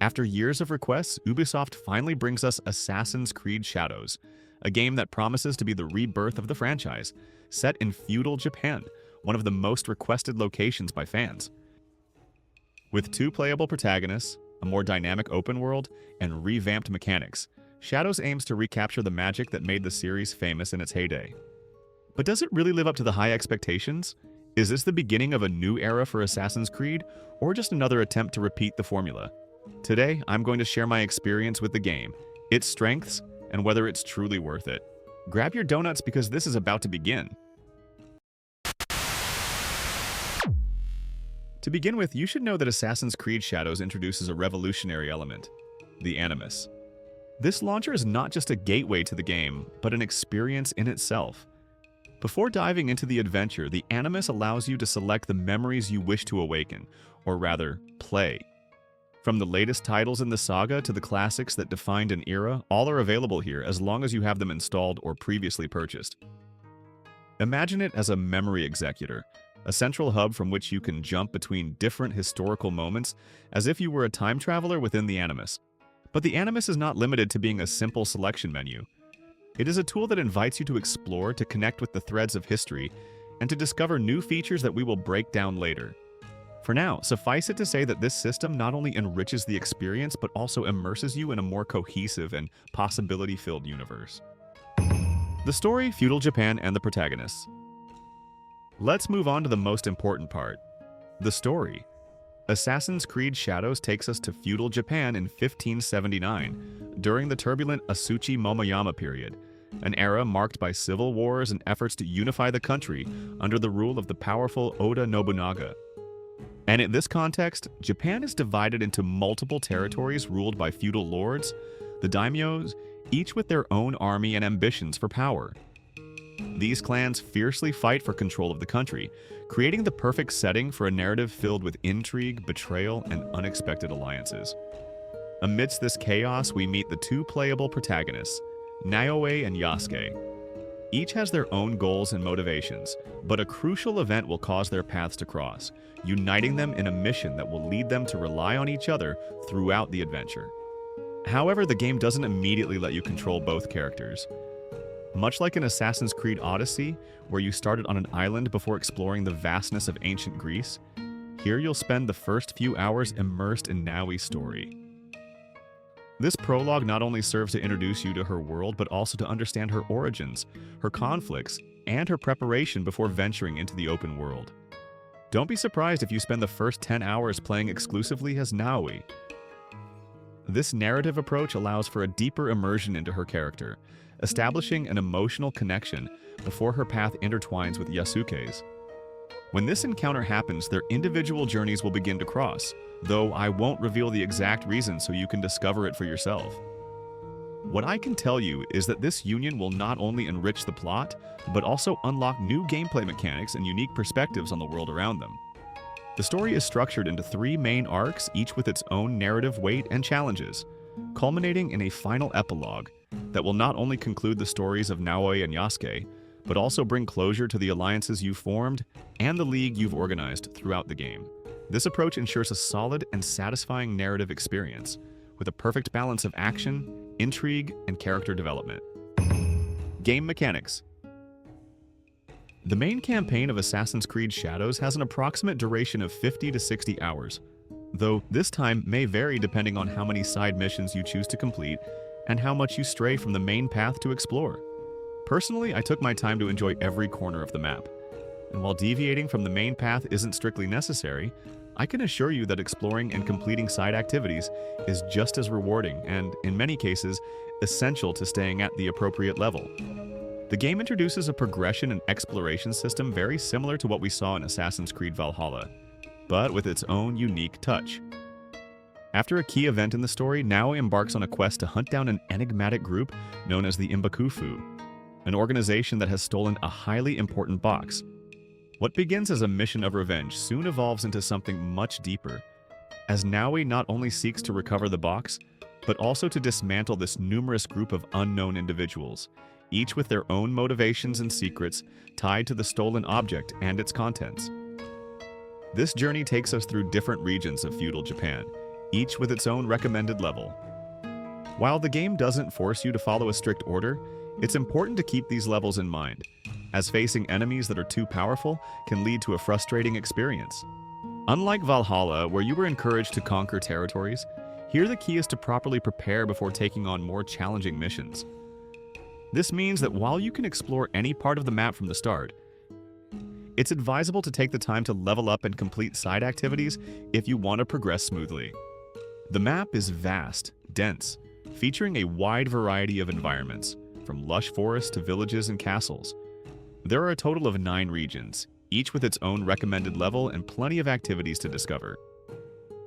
After years of requests, Ubisoft finally brings us Assassin's Creed Shadows, a game that promises to be the rebirth of the franchise, set in feudal Japan, one of the most requested locations by fans. With two playable protagonists, a more dynamic open world, and revamped mechanics, Shadows aims to recapture the magic that made the series famous in its heyday. But does it really live up to the high expectations? Is this the beginning of a new era for Assassin's Creed, or just another attempt to repeat the formula? Today, I'm going to share my experience with the game, its strengths, and whether it's truly worth it. Grab your donuts because this is about to begin. To begin with, you should know that Assassin's Creed Shadows introduces a revolutionary element, the Animus. This launcher is not just a gateway to the game, but an experience in itself. Before diving into the adventure, the Animus allows you to select the memories you wish to awaken, or rather, play. From the latest titles in the saga to the classics that defined an era, all are available here as long as you have them installed or previously purchased. Imagine it as a memory executor, a central hub from which you can jump between different historical moments as if you were a time traveler within the Animus. But the Animus is not limited to being a simple selection menu. It is a tool that invites you to explore, to connect with the threads of history, and to discover new features that we will break down later. For now, suffice it to say that this system not only enriches the experience, but also immerses you in a more cohesive and possibility-filled universe. The story, feudal Japan, and the protagonists. Let's move on to the most important part, the story. Assassin's Creed Shadows takes us to feudal Japan in 1579, during the turbulent Asuchi Momoyama period, an era marked by civil wars and efforts to unify the country under the rule of the powerful Oda Nobunaga. And in this context, Japan is divided into multiple territories ruled by feudal lords, the daimyos, each with their own army and ambitions for power. These clans fiercely fight for control of the country, creating the perfect setting for a narrative filled with intrigue, betrayal, and unexpected alliances. Amidst this chaos, we meet the two playable protagonists, Naoe and Yasuke. Each has their own goals and motivations, but a crucial event will cause their paths to cross, uniting them in a mission that will lead them to rely on each other throughout the adventure. However, the game doesn't immediately let you control both characters. Much like in Assassin's Creed Odyssey, where you started on an island before exploring the vastness of ancient Greece, here you'll spend the first few hours immersed in Naoe's story. This prologue not only serves to introduce you to her world, but also to understand her origins, her conflicts, and her preparation before venturing into the open world. Don't be surprised if you spend the first 10 hours playing exclusively as Naoe. This narrative approach allows for a deeper immersion into her character, establishing an emotional connection before her path intertwines with Yasuke's. When this encounter happens, their individual journeys will begin to cross, though I won't reveal the exact reason so you can discover it for yourself. What I can tell you is that this union will not only enrich the plot, but also unlock new gameplay mechanics and unique perspectives on the world around them. The story is structured into 3 main arcs, each with its own narrative weight and challenges, culminating in a final epilogue that will not only conclude the stories of Naoe and Yasuke, but also bring closure to the alliances you've formed and the league you've organized throughout the game. This approach ensures a solid and satisfying narrative experience, with a perfect balance of action, intrigue, and character development. Game mechanics. The main campaign of Assassin's Creed Shadows has an approximate duration of 50 to 60 hours, though this time may vary depending on how many side missions you choose to complete and how much you stray from the main path to explore. Personally, I took my time to enjoy every corner of the map, and while deviating from the main path isn't strictly necessary, I can assure you that exploring and completing side activities is just as rewarding and, in many cases, essential to staying at the appropriate level. The game introduces a progression and exploration system very similar to what we saw in Assassin's Creed Valhalla, but with its own unique touch. After a key event in the story, Naoe embarks on a quest to hunt down an enigmatic group known as the Imbakufu, an organization that has stolen a highly important box. What begins as a mission of revenge soon evolves into something much deeper, as Naoe not only seeks to recover the box, but also to dismantle this numerous group of unknown individuals, each with their own motivations and secrets tied to the stolen object and its contents. This journey takes us through different regions of feudal Japan, each with its own recommended level. While the game doesn't force you to follow a strict order, it's important to keep these levels in mind, as facing enemies that are too powerful can lead to a frustrating experience. Unlike Valhalla, where you were encouraged to conquer territories, here the key is to properly prepare before taking on more challenging missions. This means that while you can explore any part of the map from the start, it's advisable to take the time to level up and complete side activities if you want to progress smoothly. The map is vast, dense, featuring a wide variety of environments, from lush forests to villages and castles. There are a total of 9 regions, each with its own recommended level and plenty of activities to discover.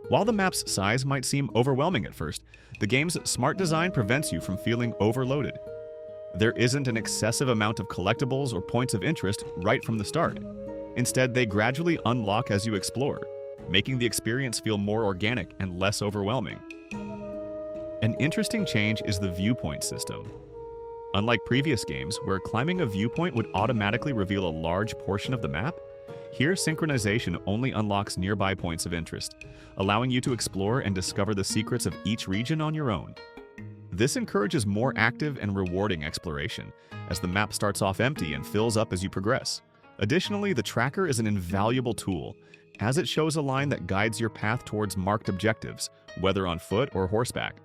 While the map's size might seem overwhelming at first, the game's smart design prevents you from feeling overloaded. There isn't an excessive amount of collectibles or points of interest right from the start. Instead, they gradually unlock as you explore, making the experience feel more organic and less overwhelming. An interesting change is the viewpoint system. Unlike previous games, where climbing a viewpoint would automatically reveal a large portion of the map, here synchronization only unlocks nearby points of interest, allowing you to explore and discover the secrets of each region on your own. This encourages more active and rewarding exploration, as the map starts off empty and fills up as you progress. Additionally, the tracker is an invaluable tool, as it shows a line that guides your path towards marked objectives, whether on foot or horseback.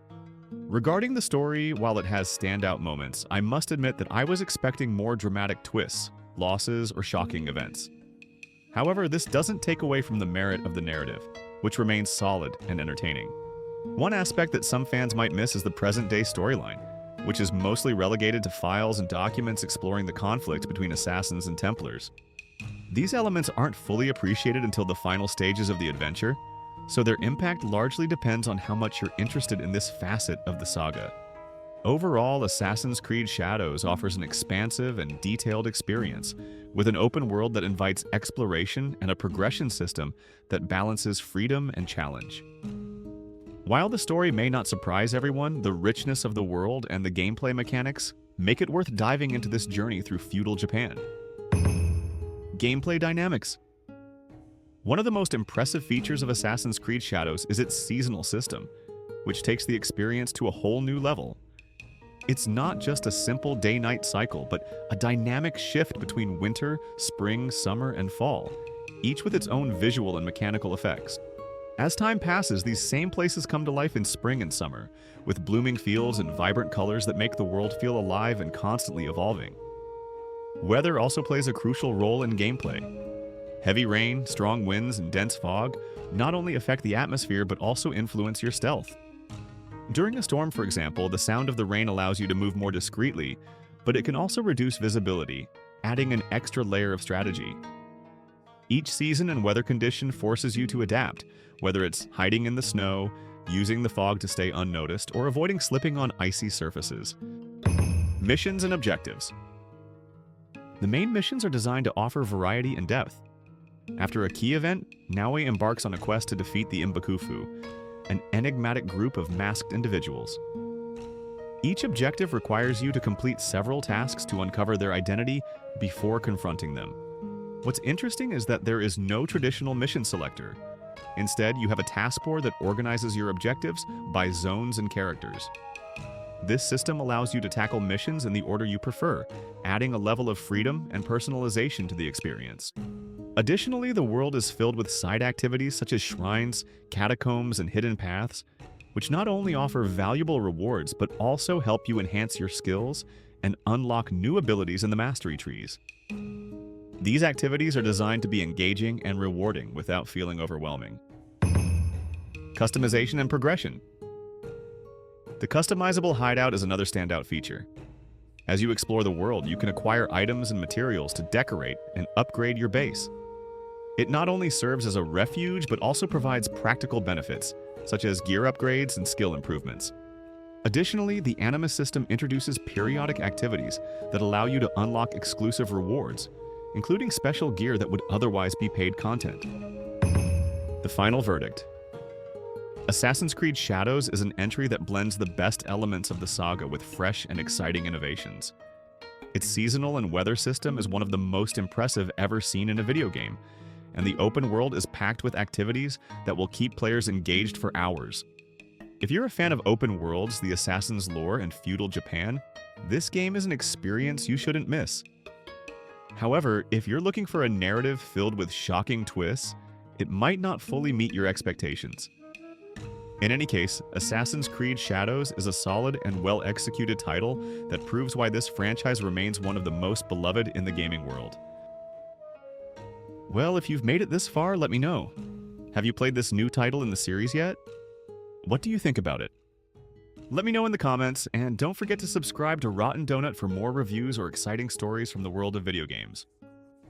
Regarding the story, while it has standout moments, I must admit that I was expecting more dramatic twists, losses, or shocking events. However, this doesn't take away from the merit of the narrative, which remains solid and entertaining. One aspect that some fans might miss is the present-day storyline, which is mostly relegated to files and documents exploring the conflict between assassins and Templars. These elements aren't fully appreciated until the final stages of the adventure, so their impact largely depends on how much you're interested in this facet of the saga. Overall, Assassin's Creed Shadows offers an expansive and detailed experience, with an open world that invites exploration and a progression system that balances freedom and challenge. While the story may not surprise everyone, the richness of the world and the gameplay mechanics make it worth diving into this journey through feudal Japan. Gameplay dynamics. One of the most impressive features of Assassin's Creed Shadows is its seasonal system, which takes the experience to a whole new level. It's not just a simple day-night cycle, but a dynamic shift between winter, spring, summer, and fall, each with its own visual and mechanical effects. As time passes, these same places come to life in spring and summer, with blooming fields and vibrant colors that make the world feel alive and constantly evolving. Weather also plays a crucial role in gameplay. Heavy rain, strong winds, and dense fog not only affect the atmosphere but also influence your stealth. During a storm, for example, the sound of the rain allows you to move more discreetly, but it can also reduce visibility, adding an extra layer of strategy. Each season and weather condition forces you to adapt, whether it's hiding in the snow, using the fog to stay unnoticed, or avoiding slipping on icy surfaces. Missions and objectives. The main missions are designed to offer variety and depth. After a key event, Naoe embarks on a quest to defeat the Mbakufu, an enigmatic group of masked individuals. Each objective requires you to complete several tasks to uncover their identity before confronting them. What's interesting is that there is no traditional mission selector. Instead, you have a task board that organizes your objectives by zones and characters. This system allows you to tackle missions in the order you prefer, adding a level of freedom and personalization to the experience. Additionally, the world is filled with side activities such as shrines, catacombs, and hidden paths, which not only offer valuable rewards but also help you enhance your skills and unlock new abilities in the mastery trees. These activities are designed to be engaging and rewarding without feeling overwhelming. Customization and progression. The customizable hideout is another standout feature. As you explore the world, you can acquire items and materials to decorate and upgrade your base. It not only serves as a refuge, but also provides practical benefits, such as gear upgrades and skill improvements. Additionally, the Animus system introduces periodic activities that allow you to unlock exclusive rewards, including special gear that would otherwise be paid content. The final verdict. Assassin's Creed Shadows is an entry that blends the best elements of the saga with fresh and exciting innovations. Its seasonal and weather system is one of the most impressive ever seen in a video game, and the open world is packed with activities that will keep players engaged for hours. If you're a fan of open worlds, the Assassin's lore, and feudal Japan, this game is an experience you shouldn't miss. However, if you're looking for a narrative filled with shocking twists, it might not fully meet your expectations. In any case, Assassin's Creed Shadows is a solid and well-executed title that proves why this franchise remains one of the most beloved in the gaming world. Well, if you've made it this far, let me know. Have you played this new title in the series yet? What do you think about it? Let me know in the comments, and don't forget to subscribe to Rotten Donut for more reviews or exciting stories from the world of video games.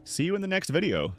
See you in the next video!